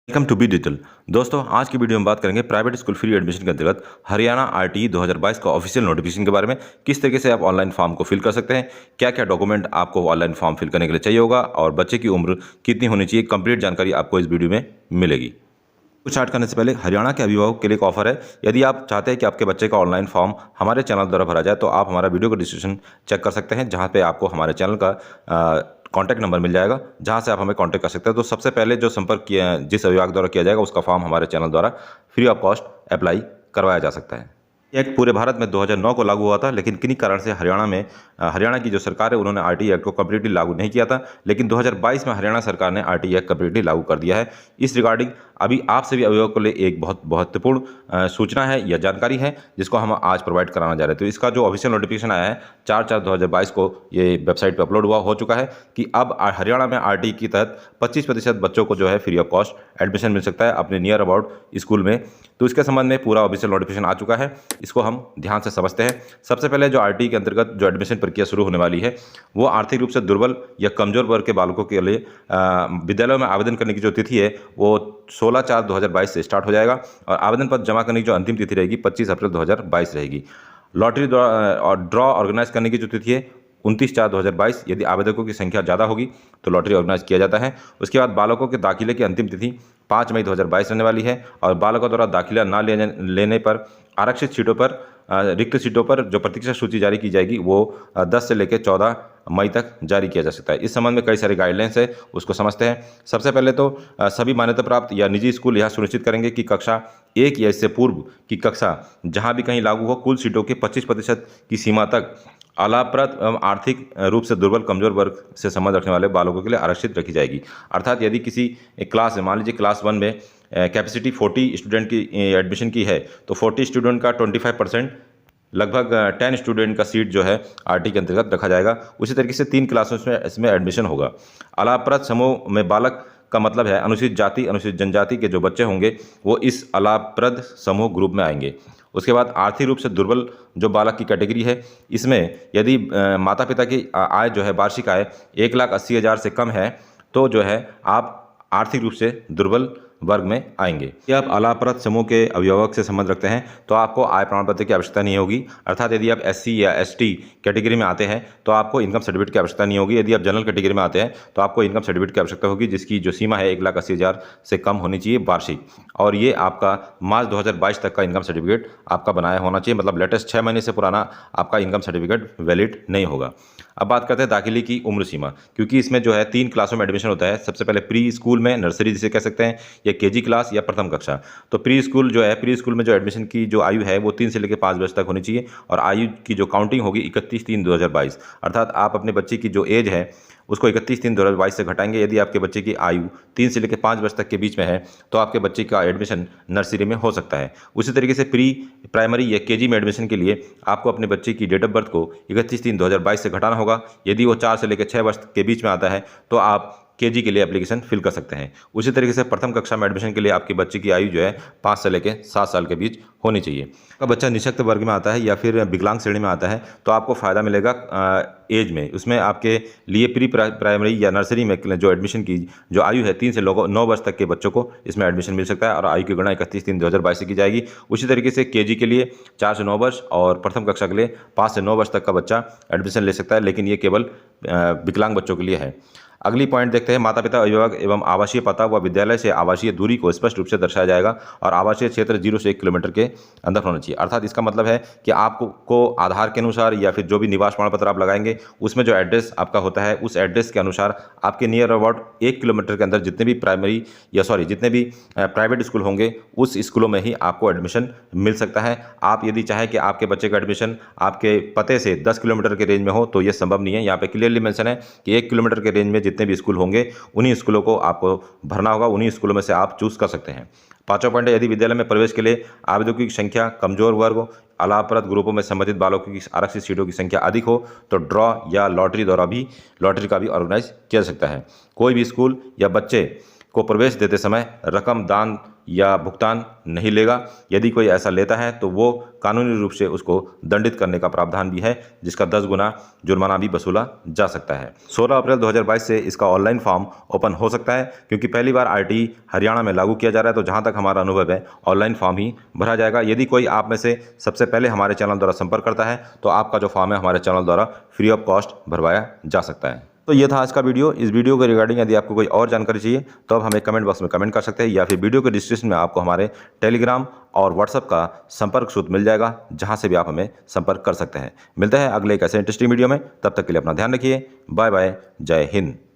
Welcome to be digital. दोस्तों, आज की वीडियो में बात करेंगे प्राइवेट स्कूल फ्री एडमिशन के अंतर्गत हरियाणा आरटीई 2022 का ऑफिशियल नोटिफिकेशन के बारे में। किस तरीके से आप ऑनलाइन फॉर्म को फिल कर सकते हैं, क्या क्या डॉक्यूमेंट आपको ऑनलाइन फॉर्म फिल करने के लिए चाहिए होगा और बच्चे की उम्र कितनी होनी चाहिए, कंप्लीट जानकारी आपको इस वीडियो में मिलेगी। कुछ स्टार्ट करने से पहले हरियाणा के अभिभावक के लिए एक ऑफर है। यदि आप चाहते हैं कि आपके बच्चे का ऑनलाइन फॉर्म हमारे चैनल द्वारा भरा जाए तो आप हमारा वीडियो का डिस्क्रिप्शन चेक कर सकते हैं, जहां पे आपको हमारे चैनल का कॉन्टैक्ट नंबर मिल जाएगा, जहां से आप हमें कॉन्टैक्ट कर सकते हैं। तो सबसे पहले जो संपर्क किया जिस अभिभावक द्वारा किया जाएगा उसका फॉर्म हमारे चैनल द्वारा फ्री ऑफ कॉस्ट अप्लाई करवाया जा सकता है। एक्ट पूरे भारत में 2009 को लागू हुआ था, लेकिन किन्हीं कारण से हरियाणा की जो सरकार है उन्होंने आरटीई एक्ट को कम्प्लीटली लागू नहीं किया था। लेकिन 2022 में हरियाणा सरकार ने आरटीई एक्ट कम्प्लीटली लागू कर दिया है। इस रिगार्डिंग अभी आप सभी अभिभावकों के लिए एक बहुत महत्वपूर्ण सूचना है या जानकारी है, जिसको हम आज प्रोवाइड कराना जा रहे हैं। तो इसका जो ऑफिशियल नोटिफिकेशन आया है 4/4/2022 को, ये वेबसाइट पर अपलोड हो चुका है कि अब हरियाणा में आरटीई के तहत 25% बच्चों को जो है फ्री ऑफ कॉस्ट एडमिशन मिल सकता है अपने नियर अबाउट स्कूल में। तो इसके संबंध में पूरा ऑफिशियल नोटिफिकेशन आ चुका है, इसको हम ध्यान से समझते हैं। सबसे पहले जो आरटीई के अंतर्गत जो एडमिशन प्रक्रिया शुरू होने वाली है वो आर्थिक रूप से दुर्बल या कमजोर वर्ग के बालकों के लिए विद्यालयों में आवेदन करने की जो तिथि है वो 16/4/2022 से स्टार्ट हो जाएगा और आवेदन पत्र जमा करने की जो अंतिम तिथि रहेगी 25 अप्रैल 2022 रहेगी। लॉटरी और ड्रॉ ऑर्गेनाइज करने की जो तिथि है 29/4/2022। यदि आवेदकों की संख्या ज़्यादा होगी तो लॉटरी ऑर्गेनाइज किया जाता है। उसके बाद बालकों के दाखिले की अंतिम तिथि 5 मई 2022 रहने वाली है और बालकों द्वारा दाखिला न लेने पर आरक्षित सीटों पर रिक्त सीटों पर जो प्रतीक्षा सूची जारी की जाएगी वो 10 से लेकर 14 मई तक जारी किया जा सकता है। इस संबंध में कई सारे गाइडलाइंस है, उसको समझते हैं। सबसे पहले तो सभी मान्यता प्राप्त या निजी स्कूल यह सुनिश्चित करेंगे कि कक्षा 1 या इससे पूर्व की कक्षा जहां भी कहीं लागू हो कुल सीटों के 25% की सीमा तक अलाभप्रद एवं आर्थिक रूप से दुर्बल कमजोर वर्ग से संबंध रखने वाले बालकों के लिए आरक्षित रखी जाएगी। अर्थात यदि किसी क्लास में, मान लीजिए क्लास 1 में कैपेसिटी 40 स्टूडेंट की एडमिशन की है तो 40 स्टूडेंट का 25% लगभग 10 स्टूडेंट का सीट जो है आरटी के अंतर्गत रखा जाएगा। उसी तरीके से 3 क्लासों में इसमें एडमिशन होगा। अलाभप्रद समूह में बालक का मतलब है अनुसूचित जाति अनुसूचित जनजाति के जो बच्चे होंगे वो इस अलाभप्रद समूह ग्रुप में आएंगे। उसके बाद आर्थिक रूप से दुर्बल जो बालक की कैटेगरी है, इसमें यदि माता पिता की आय जो है वार्षिक आय 1,80,000 से कम है तो जो है आप आर्थिक रूप से दुर्बल वर्ग में आएंगे। यदि आप अलाभप्रद समूह के अभिभावक से संबंध रखते हैं तो आपको आय प्रमाण पत्र की आवश्यकता नहीं होगी। अर्थात यदि आप एससी या एसटी कैटेगरी में आते हैं तो आपको इनकम सर्टिफिकेट की आवश्यकता नहीं होगी। यदि आप जनरल कैटेगरी में आते हैं तो आपको इनकम सर्टिफिकेट की आवश्यकता होगी, जिसकी जो सीमा है 1,80,000 से कम होनी चाहिए वार्षिक, और ये आपका मार्च 2022 तक का इनकम सर्टिफिकेट आपका बनाया होना चाहिए। मतलब लेटेस्ट 6 महीने से पुराना आपका इनकम सर्टिफिकेट वैलिड नहीं होगा। अब बात करते हैं दाखिले की उम्र सीमा, क्योंकि इसमें जो है 3 क्लासों में एडमिशन होता है। सबसे पहले प्री स्कूल में, नर्सरी जिसे कह सकते हैं, या केजी क्लास या प्रथम कक्षा। तो प्री स्कूल जो है, प्री स्कूल में जो एडमिशन की जो आयु है वो 3 से लेकर 5 वर्ष तक होनी चाहिए और आयु की जो काउंटिंग होगी 31/3/2022। अर्थात आप अपने बच्चे की जो एज है उसको 31/3/2022 से घटाएंगे। यदि आपके बच्चे की आयु 3 से लेकर 5 वर्ष तक के बीच में है तो आपके बच्चे का एडमिशन नर्सरी में हो सकता है। उसी तरीके से प्री प्राइमरी या केजी में एडमिशन के लिए आपको अपने बच्चे की डेट ऑफ बर्थ को 31/3/2022 से घटाना होगा। यदि वो 4 से लेकर 6 वर्ष के बीच में आता है तो आप केजी के लिए एप्लीकेशन फिल कर सकते हैं। उसी तरीके से प्रथम कक्षा में एडमिशन के लिए आपके बच्चे की आयु जो है 5 से लेकर 7 साल के बीच होनी चाहिए। आपका बच्चा निःशक्त वर्ग में आता है या फिर विकलांग श्रेणी में आता है तो आपको फ़ायदा मिलेगा एज में। उसमें आपके लिए प्री प्राइमरी या नर्सरी में जो एडमिशन की जो आयु है 3 से 9 वर्ष तक के बच्चों को इसमें एडमिशन मिल सकता है और आयु की गणना 31/3/2022 से की जाएगी। उसी तरीके से केजी के लिए 4 से 9 वर्ष और प्रथम कक्षा के लिए 5 से 9 वर्ष तक का बच्चा एडमिशन ले सकता है, लेकिन ये केवल विकलांग बच्चों के लिए है। अगली पॉइंट देखते हैं, माता पिता अभिभावक एवं आवासीय पता व विद्यालय से आवासीय दूरी को स्पष्ट रूप से दर्शाया जाएगा और आवासीय क्षेत्र 0 से 1 किलोमीटर के अंदर होना चाहिए। अर्थात इसका मतलब है कि आपको आधार के अनुसार या फिर जो भी निवास प्रमाण पत्र आप लगाएंगे उसमें जो एड्रेस आपका होता है उस एड्रेस के अनुसार आपके नियर अबाउट 1 किलोमीटर के अंदर जितने भी प्राइवेट स्कूल होंगे उस स्कूलों में ही आपको एडमिशन मिल सकता है। आप यदि चाहें कि आपके बच्चे का एडमिशन आपके पते से 10 किलोमीटर के रेंज में हो तो ये संभव नहीं है। यहाँ पे क्लियरली मेंशन है कि 1 किलोमीटर के रेंज में जितने भी स्कूल होंगे उन्हीं स्कूलों को आपको भरना होगा, उन्हीं स्कूलों में से आप चूज कर सकते हैं। 5वां पॉइंट है, यदि विद्यालय में प्रवेश के लिए आवेदकों की संख्या कमजोर वर्ग अलाभप्रद ग्रुपों में संबंधित बालकों की आरक्षित सीटों की संख्या अधिक हो तो ड्रॉ या लॉटरी का भी ऑर्गेनाइज किया जा सकता है। कोई भी स्कूल या बच्चे को प्रवेश देते समय रकम दान या भुगतान नहीं लेगा। यदि कोई ऐसा लेता है तो वो कानूनी रूप से उसको दंडित करने का प्रावधान भी है, जिसका 10 गुना जुर्माना भी वसूला जा सकता है। 16 अप्रैल 2022 से इसका ऑनलाइन फॉर्म ओपन हो सकता है, क्योंकि पहली बार आरटीई हरियाणा में लागू किया जा रहा है। तो जहां तक हमारा अनुभव है, ऑनलाइन फॉर्म ही भरा जाएगा। यदि कोई आप में से सबसे पहले हमारे चैनल द्वारा संपर्क करता है तो आपका जो फॉर्म है हमारे चैनल द्वारा फ्री ऑफ कॉस्ट भरवाया जा सकता है। तो ये था आज का वीडियो। इस वीडियो के रिगार्डिंग यदि आपको कोई और जानकारी चाहिए तो आप हमें कमेंट बॉक्स में कमेंट कर सकते हैं, या फिर वीडियो के डिस्क्रिप्शन में आपको हमारे टेलीग्राम और व्हाट्सएप का संपर्क सूत्र मिल जाएगा, जहां से भी आप हमें संपर्क कर सकते हैं। मिलते हैं अगले एक ऐसे इंटरेस्टिंग वीडियो में। तब तक के लिए अपना ध्यान रखिए। Bye bye. जय हिंद।